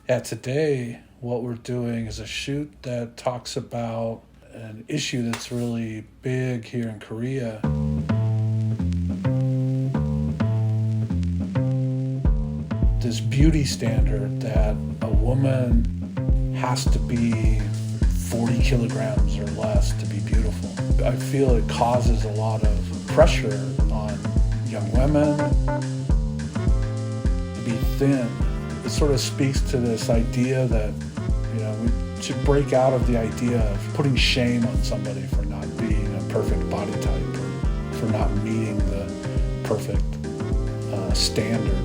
Yeah, today what we're doing is a shoot that talks about an issue that's really big here in Korea. This beauty standard that a woman has to be 40 kilograms or less to be beautiful. I feel it causes a lot of pressure on young women to be thin. It sort of speaks to this idea that, we should break out of the idea of putting shame on somebody for not being a perfect body type or for not meeting the perfect standard.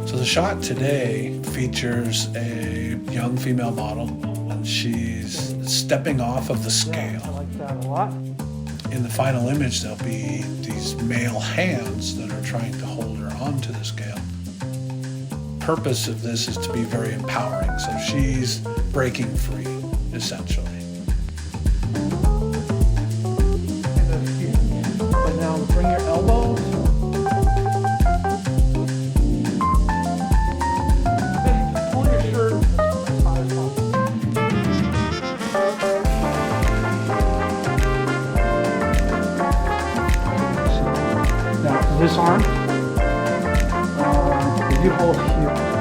So the shot today features a young female model, and she's stepping off of the scale. I like that a lot. In the final image, there'll be these male hands that are trying to hold her onto the scale. Purpose of this is to be very empowering, so she's breaking free, essentially. But now bring your elbows. Pull your shirt as high as possible. Now this arm, you hold here.